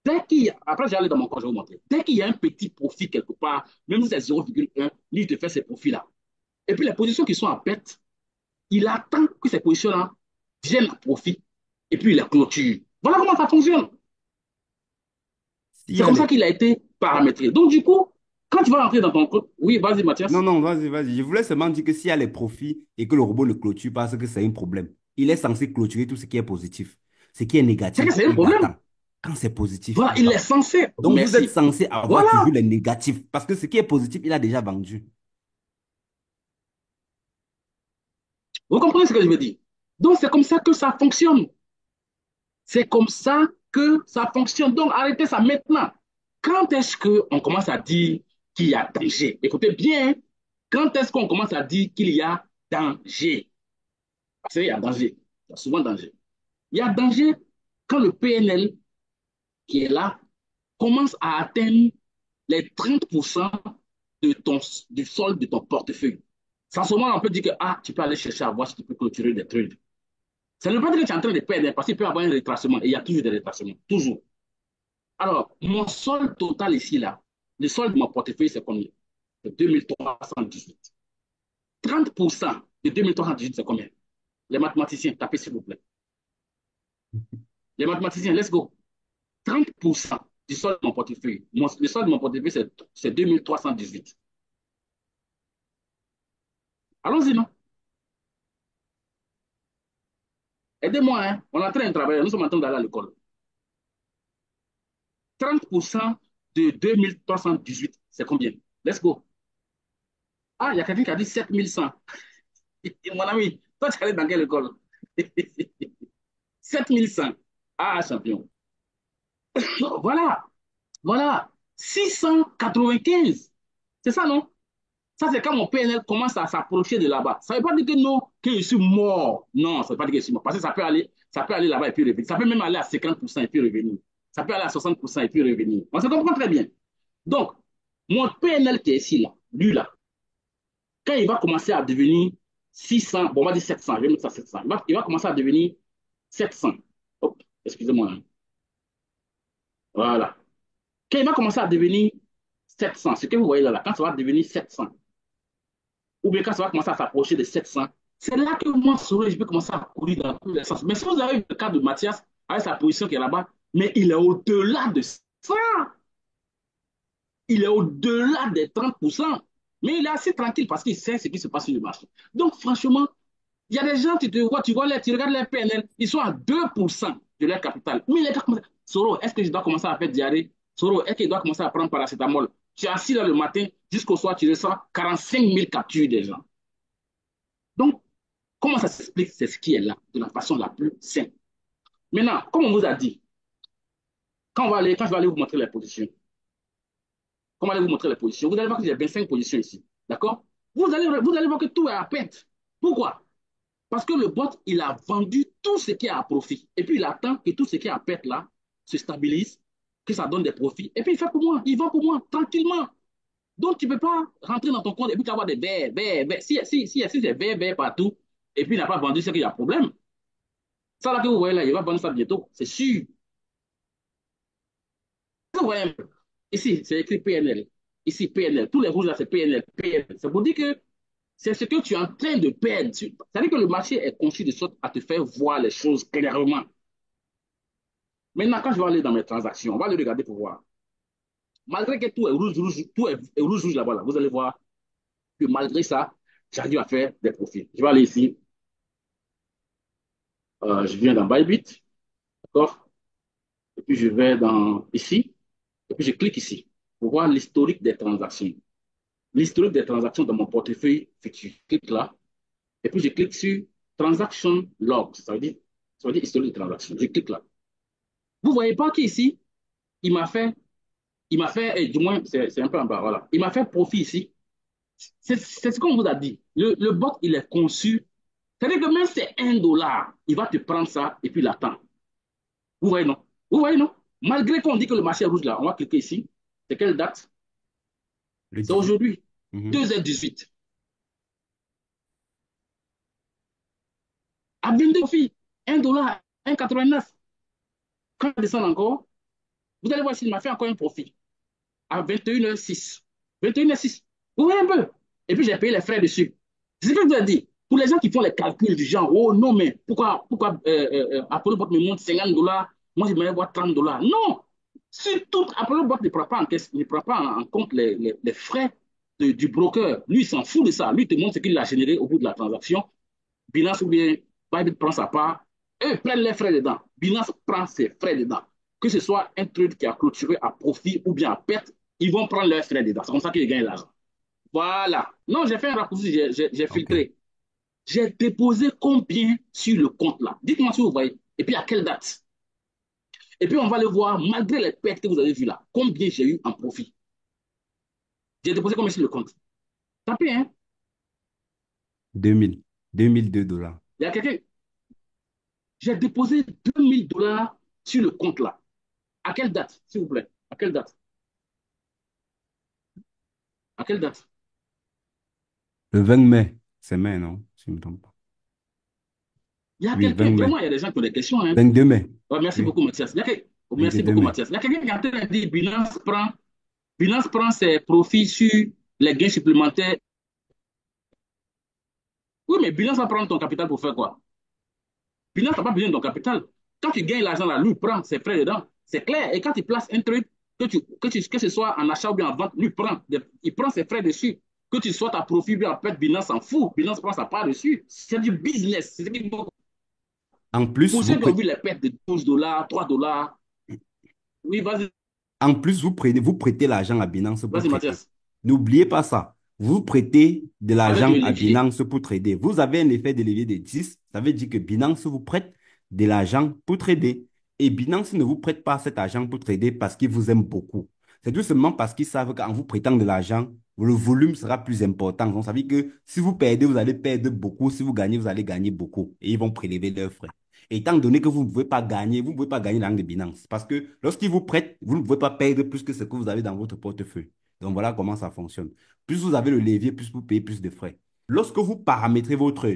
Dès qu'il y a, après j'allais dans mon corps, je vais vous montrer. Dès qu'il y a un petit profit quelque part, même si c'est 0,1, lui, il te fait ces profits-là. Et puis les positions qui sont à perte, il attend que ces positions-là viennent à profit. Et puis il les clôture. Voilà comment ça fonctionne. S'il y C'est a comme ça les... qu'il a été paramétré. Donc du coup, quand tu vas rentrer dans ton compte, oui, vas-y Non, Mathias. non, vas-y, vas-y. Je voulais seulement dire que s'il y a les profits et que le robot le clôture parce que c'est un problème, il est censé clôturer tout ce qui est positif. Ce qui est C'est que négatif, c'est un il problème. attend. Quand c'est positif, Voilà, il il va. est censé. Donc, vous êtes Merci. censé avoir toujours Voilà. les négatifs parce que ce qui est positif, il a déjà vendu. Vous comprenez ce que je veux dire? Donc c'est comme ça que ça fonctionne. C'est comme ça que ça fonctionne. Donc, arrêtez ça maintenant. Quand est-ce qu'on commence à dire qu'il y a danger? Écoutez bien, quand est-ce qu'on commence à dire qu'il y a danger? Parce qu'il y a danger. Il y a souvent danger. Il y a danger quand le PNL qui est là commence à atteindre les 30% du solde de ton portefeuille. Sans ce moment, on peut dire que ah, tu peux aller chercher à voir si tu peux clôturer des trucs. Ça ne veut pas dire que tu es en train de perdre, parce qu'il peut y avoir un retracement. Et il y a toujours des retracements. Toujours. Alors, mon solde total ici, là, le solde de mon portefeuille, c'est combien? C'est 2318. 30% de 2318, c'est combien? Les mathématiciens, tapez s'il vous plaît. Les mathématiciens, let's go. 30% du solde de mon portefeuille. Le solde de mon portefeuille, c'est 2318. Allons-y, non? Aidez-moi, hein? On est en train de travailler, nous sommes en train d'aller à l'école. 30% de 2318, c'est combien? Let's go. Ah, il y a quelqu'un qui a dit 7100. Mon ami, toi, tu es allé dans quelle école? 7100. Ah, champion. Voilà, voilà. 695. C'est ça, non? Ça, c'est quand mon PNL commence à s'approcher de là-bas. Ça ne veut pas dire que non, que je suis mort. Non, ça ne veut pas dire que je suis mort. Parce que ça peut aller là-bas et puis revenir. Ça peut même aller à 50% et puis revenir. Ça peut aller à 60% et puis revenir. On se comprend très bien. Donc, mon PNL qui est ici, là, lui, là, quand il va commencer à devenir 600, bon, on va dire 700, je vais mettre ça 700. Il va commencer à devenir 700. Oh, excusez-moi, hein. Voilà. Quand il va commencer à devenir 700, ce que vous voyez là, quand ça va devenir 700, ou bien quand ça va commencer à s'approcher de 700, c'est là que moi, je peux commencer à courir dans tous les sens. Mais si vous avez vu le cas de Mathias, avec sa position qui est là-bas, mais il est au-delà de ça. Il est au-delà des 30%. Mais il est assez tranquille parce qu'il sait ce qui se passe sur le marché. Donc, franchement, il y a des gens, tu regardes les PNL, ils sont à 2% de leur capital. Mais les gars, Soro, est-ce que je dois commencer à faire diarrhée? Soro, est-ce que je dois commencer à prendre paracétamol? Tu es assis là le matin, jusqu'au soir, tu ressens 45 000 captures des gens. Donc, comment ça s'explique? C'est ce qui est là, de la façon la plus simple. Maintenant, comme on vous a dit, quand je vais aller vous montrer les positions, comment allez vous montrer les positions? Vous allez voir que j'ai 25 positions ici. D'accord? Vous allez voir que tout est à perte. Pourquoi? Parce que le bot, il a vendu tout ce qui est à profit. Et puis, il attend que tout ce qui est à perte là se stabilise, que ça donne des profits. Et puis, il fait pour moi, il vend pour moi, tranquillement. Donc, tu ne peux pas rentrer dans ton compte et puis avoir des verres, verres, verres. Si c'est verres, verres partout, et puis il n'a pas vendu, c'est qu'il y a problème. Ça là que vous voyez là, il va vendre ça bientôt, c'est sûr. Vous voyez un peu. Ici, c'est écrit PNL. Ici, PNL. Tous les rouges là, c'est PNL. PNL. Ça vous dit que c'est ce que tu es en train de perdre. C'est-à-dire que le marché est conçu de sorte à te faire voir les choses clairement. Maintenant, quand je vais aller dans mes transactions, on va les regarder pour voir. Malgré que tout est rouge, rouge, tout est rouge, rouge là-bas, là, vous allez voir que malgré ça, j'arrive à faire des profits. Je vais aller ici. Je viens dans Bybit, d'accord? Et puis je vais dans ici. Et puis je clique ici pour voir l'historique des transactions. L'historique des transactions dans mon portefeuille futur. Je clique là. Et puis je clique sur Transaction Logs. Ça veut dire historique de transactions. Je clique là. Vous ne voyez pas qu'ici, il m'a fait, et du moins, c'est un peu en bas, voilà. Il m'a fait profit ici. C'est ce qu'on vous a dit. Le bot, il est conçu. C'est-à-dire que même si c'est $1, il va te prendre ça et puis l'attendre. Vous voyez, non? Vous voyez, non? Malgré qu'on dit que le marché est rouge là, on va cliquer ici. C'est quelle date? Le C'est 18. aujourd'hui, Mhm. 2h18. À 22 filles, 1 $, 1,89. Quand on descend encore, vous allez voir s'il m'a fait encore un profit à 21h06. 21h06. Vous voyez un peu? Et puis j'ai payé les frais dessus. C'est ce que je vous ai dit. Pour les gens qui font les calculs du genre, oh non, mais pourquoi Apollo Bot me montre 50 dollars, moi je vais voir 30 dollars. Non! Surtout, Apollo Bot ne prend pas en, ne prend pas en compte les frais du broker. Lui, il s'en fout de ça. Lui, il te montre ce qu'il a généré au bout de la transaction. Binance ou bien Bybit prend sa part, eux prennent les frais dedans. Binance prend ses frais dedans. Que ce soit un trade qui a clôturé à profit ou bien à perte, ils vont prendre leurs frais dedans. C'est comme ça qu'ils gagnent l'argent. Voilà. Non, j'ai fait un raccourci, j'ai OK. filtré. J'ai déposé combien sur le compte là? Dites-moi si vous voyez. Et puis à quelle date? Et puis on va le voir, malgré les pertes que vous avez vues là, combien j'ai eu en profit. J'ai déposé combien sur le compte? Tapez, hein? 2000. 2002 $. Il y a quelqu'un. J'ai déposé 2 000 $ sur le compte là. À quelle date, s'il vous plaît? À quelle date? À quelle date? Le 20 mai. C'est mai, non? Si je ne me trompe pas. Il y a Oui, 20 quelqu'un, mai. vraiment, il y a des gens qui ont des questions. Hein. 22 mai. Ouais, merci Oui, beaucoup, Mathias. Merci 22 beaucoup, mai. Mathias. Il y a quelqu'un qui est en train de dire Binance prend ses profits sur les gains supplémentaires. Oui, mais Binance va prendre ton capital pour faire quoi? Binance n'a pas besoin de ton capital. Quand tu gagnes l'argent là, lui prend ses frais dedans. C'est clair. Et quand il place un truc, que ce soit en achat ou bien en vente, il prend ses frais dessus. Que tu sois à profit ou bien en perte, Binance s'en fout. Binance prend sa part dessus. C'est du business. C'est ce qu'il faut. En plus, Pour ceux qui ont vu les pertes de 12 dollars, 3 dollars, oui, vas-y, vous prêtez l'argent à Binance pour vas-y, trader. Mathias. N'oubliez pas ça. Vous prêtez de Avec l'argent le à levier. Binance pour trader. Vous avez un effet de levier de 10. Ça veut dire que Binance vous prête de l'argent pour trader. Et Binance ne vous prête pas cet argent pour trader parce qu'il vous aime beaucoup. C'est tout simplement parce qu'ils savent qu'en vous prêtant de l'argent, le volume sera plus important. Donc, ça veut dire que si vous perdez, vous allez perdre beaucoup. Si vous gagnez, vous allez gagner beaucoup. Et ils vont prélever leurs frais. Et étant donné que vous ne pouvez pas gagner, vous ne pouvez pas gagner l'argent de Binance. Parce que lorsqu'ils vous prêtent, vous ne pouvez pas perdre plus que ce que vous avez dans votre portefeuille. Donc voilà comment ça fonctionne. Plus vous avez le levier, plus vous payez plus de frais. Lorsque vous paramétrez votre,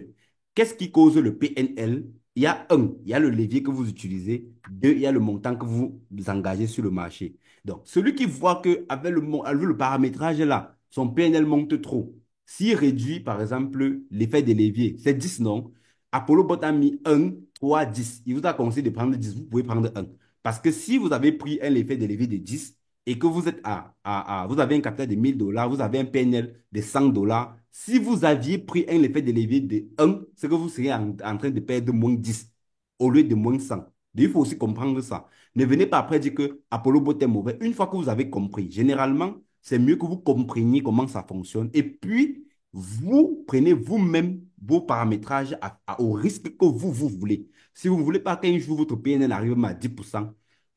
qu'est-ce qui cause le PNL? Il y a un, il y a le levier que vous utilisez. Deux, il y a le montant que vous engagez sur le marché. Donc, celui qui voit qu'avec avec le paramétrage là, son PNL monte trop. S'il réduit, par exemple, l'effet des leviers, c'est 10 non? Apollo Bot a mis 1, 3, 10. Il vous a conseillé de prendre 10. Vous pouvez prendre un. Parce que si vous avez pris un effet de levier de 10 et que vous êtes vous avez un capital de 1000 $, vous avez un PNL de 100 $, si vous aviez pris un effet de levier de 1, c'est que vous seriez en train de perdre moins 10 au lieu de moins 100. Il faut aussi comprendre ça. Ne venez pas après dire que Apollo Bot est mauvais. Une fois que vous avez compris, généralement, c'est mieux que vous compreniez comment ça fonctionne. Et puis, vous prenez vous-même vos paramétrages au risque que vous voulez. Si vous ne voulez pas qu'un jour votre PNL arrive même à 10%,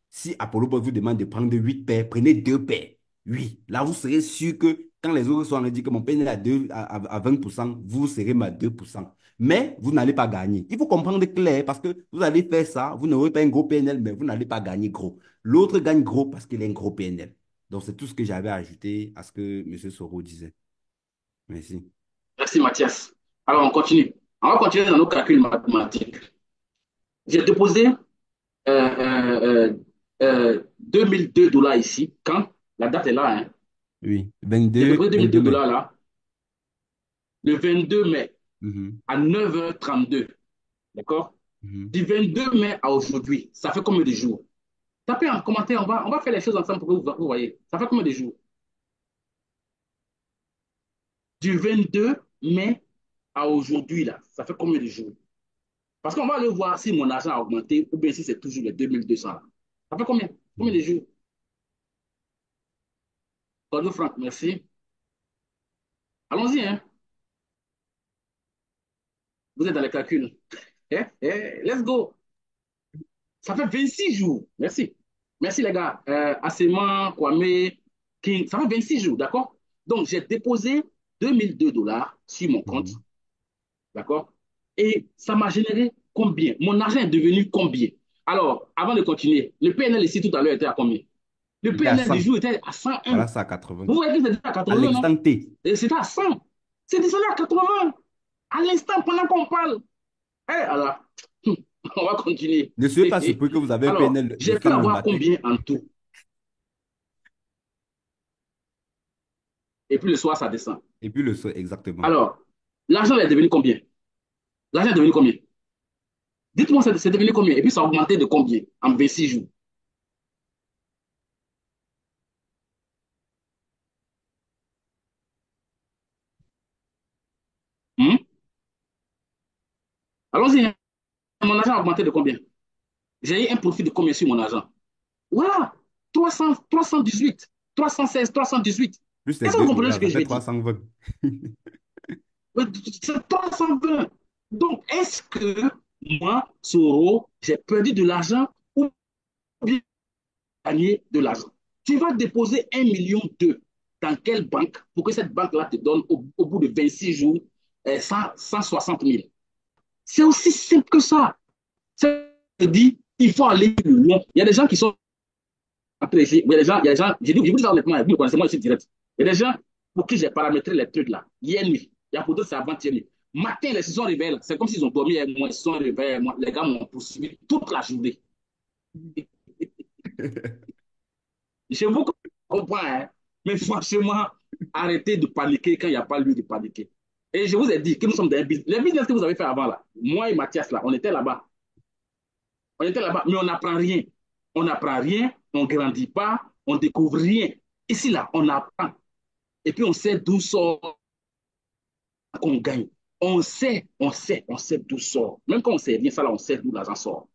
si Apollo vous demande de prendre 8 paires, prenez 2 paires. Oui, là, vous serez sûr que quand les autres sont en train de dire que mon PNL est à 20%, vous serez à 2%. Mais vous n'allez pas gagner. Il faut comprendre clair parce que vous allez faire ça, vous n'aurez pas un gros PNL, mais vous n'allez pas gagner gros. L'autre gagne gros parce qu'il a un gros PNL. Donc, c'est tout ce que j'avais ajouté à ce que M. Soro disait. Merci. Merci, Mathias. Alors, on continue. On va continuer dans nos calculs mathématiques. J'ai déposé 2002 $ ici. Quand? La date est là. Hein. Oui, J'ai 22, déposé 22 2002 mai. dollars là, le 22 mai Mhm, à 9h32. D'accord? mhm. Du 22 mai à aujourd'hui, ça fait combien de jours? Tapez en commentaire, on va faire les choses ensemble pour que vous voyez. Ça fait combien de jours? Du 22 mai à aujourd'hui, là, ça fait combien de jours? Parce qu'on va aller voir si mon argent a augmenté ou bien si c'est toujours les 2200 là. Ça fait combien? Combien de jours? Pardon, Franck, merci. Allons-y, hein. Vous êtes dans les calculs. Let's go. Ça fait 26 jours. Merci. Merci, les gars. Assema, Kwame, King. Ça fait 26 jours, d'accord? Donc, j'ai déposé 2002 $ sur mon compte, Mhm. d'accord? Et ça m'a généré combien? Mon argent est devenu combien? Alors, avant de continuer, le PNL ici tout à l'heure était à combien? Le Il était à PNL 100. du jour était à 101. Voilà, ça à 80. Vous voyez que c'était à À 80, non? l'instant T. Et c'était à 100. C'est descendu à 80. À l'instant, pendant qu'on parle. Eh, alors, on va continuer. Ne soyez pas surpris que vous avez un Alors, PNL de j'ai pu 100 le avoir matin. combien en tout? Et puis le soir, ça descend. Et puis le soir, exactement. Alors, l'argent est devenu combien? L'argent est devenu combien? Dites-moi, c'est devenu combien? Et puis ça a augmenté de combien en 26 jours? Hmm? Allons-y, hein. Mon argent a augmenté de combien? J'ai eu un profit de combien sur mon argent? Voilà, 300, 318, 316, 318. Plus les Est-ce que vous deux comprenez ce dollars, que ça je fait vais dire? 320. C'est 320. Donc, est-ce que moi, Soro, j'ai perdu de l'argent ou bien gagné de l'argent? Tu vas déposer 1,2 million dans quelle banque pour que cette banque-là te donne au bout de 26 jours 160 000? C'est aussi simple que ça. Ça veut dire il faut aller plus loin. Il y a des gens qui sont entrés ici. Il y a des gens, je vous dis honnêtement, vous me connaissez, moi, je suis direct. Il y a des gens pour qui j'ai paramétré les trucs là, hier nuit. Il y a pour d'autres, c'est avant-hier nuit. Matin, ils se sont réveillés. C'est comme s'ils ont dormi avec moi, ils se sont réveillés. Moi. Les gars m'ont poursuivi toute la journée. Je vous comprends, hein? Mais franchement, arrêtez de paniquer quand il n'y a pas lieu de paniquer. Et je vous ai dit que nous sommes dans un business. Les business que vous avez fait avant, là, moi et Mathias, là, on était là-bas. On était là-bas, mais on n'apprend rien. On n'apprend rien, on ne grandit pas, on ne découvre rien. Ici, là, on apprend. Et puis, on sait d'où sort qu'on gagne. On sait d'où sort. Même quand on sait rien, ça, là, on sait d'où l'argent sort.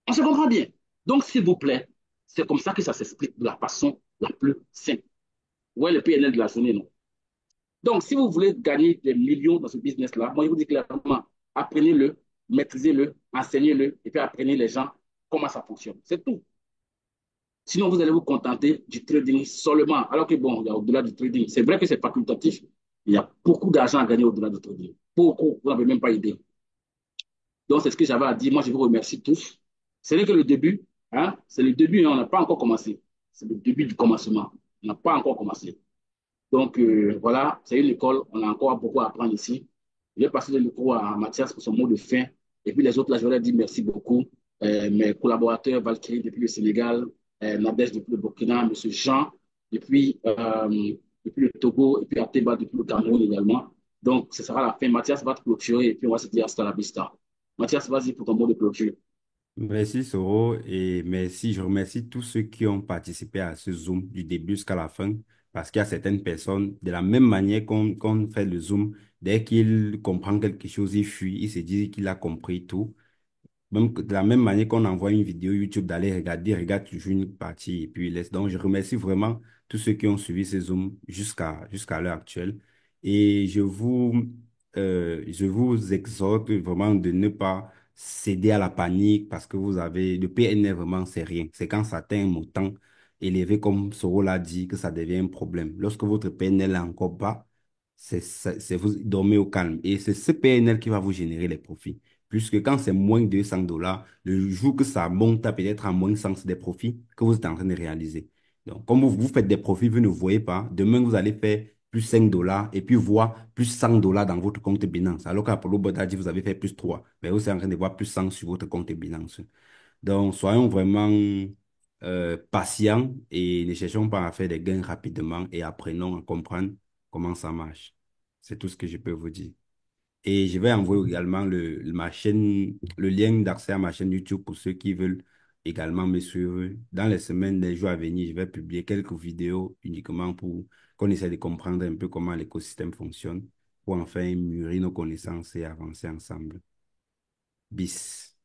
On se comprend bien. Donc, s'il vous plaît, c'est comme ça que ça s'explique de la façon la plus simple. Ouais, le PNL de la journée, non. Donc, si vous voulez gagner des millions dans ce business-là, moi, je vous dis clairement, apprenez-le, maîtrisez-le, enseignez-le, et puis apprenez les gens comment ça fonctionne. C'est tout. Sinon, vous allez vous contenter du trading seulement. Alors que bon, il y a au-delà du trading. C'est vrai que c'est facultatif. Il y a beaucoup d'argent à gagner au-delà du trading. Beaucoup. Vous n'avez même pas idée. Donc, c'est ce que j'avais à dire. Moi, je vous remercie tous. Ce n'est que le début. Hein? C'est le début. Hein? On n'a pas encore commencé. C'est le début du commencement. On n'a pas encore commencé. Donc, voilà, c'est une école. On a encore beaucoup à apprendre ici. Je vais passer le micro à Mathias pour son mot de fin. Et puis les autres, là, je leur dis merci beaucoup. Mes collaborateurs, Valkyrie depuis le Sénégal, Nadège depuis le Burkina, Monsieur Jean depuis le Togo, et puis Ateba depuis le Cameroun également. Donc, ce sera la fin. Mathias va te clôturer et puis on va se dire hasta la vista. Mathias, vas-y pour ton mot de clôture. Merci Soro et merci, je remercie tous ceux qui ont participé à ce Zoom du début jusqu'à la fin parce qu'il y a certaines personnes, de la même manière qu'on fait le Zoom, dès qu'il comprend quelque chose, il fuit, il se dit qu'il a compris tout. Même de la même manière qu'on envoie une vidéo YouTube d'aller regarder, regarde toujours une partie et puis il laisse. Donc, je remercie vraiment tous ceux qui ont suivi ces Zooms jusqu'à l'heure actuelle. Et je vous exhorte vraiment de ne pas céder à la panique parce que vous avez, le PNR vraiment, c'est rien. C'est quand ça atteint un montant élevé, comme Soro l'a dit, que ça devient un problème. Lorsque votre PNL est encore bas, vous dormez au calme. Et c'est ce PNL qui va vous générer les profits. Puisque quand c'est moins de 200 dollars, le jour que ça monte à peut-être à moins 100, c'est des profits que vous êtes en train de réaliser. Donc, comme vous faites des profits, vous ne voyez pas. Demain, vous allez faire plus 5 dollars et puis voir plus 100 dollars dans votre compte Binance. Alors qu'Apollo Boda dit vous avez fait plus 3. Mais vous êtes en train de voir plus 100 sur votre compte Binance. Donc, soyons vraiment patients et ne cherchons pas à faire des gains rapidement et apprenons à comprendre comment ça marche. C'est tout ce que je peux vous dire. Et je vais envoyer également ma chaîne, le lien d'accès à ma chaîne YouTube pour ceux qui veulent également me suivre. Dans les semaines, les jours à venir, je vais publier quelques vidéos uniquement pour qu'on essaie de comprendre un peu comment l'écosystème fonctionne, pour enfin mûrir nos connaissances et avancer ensemble. Bis.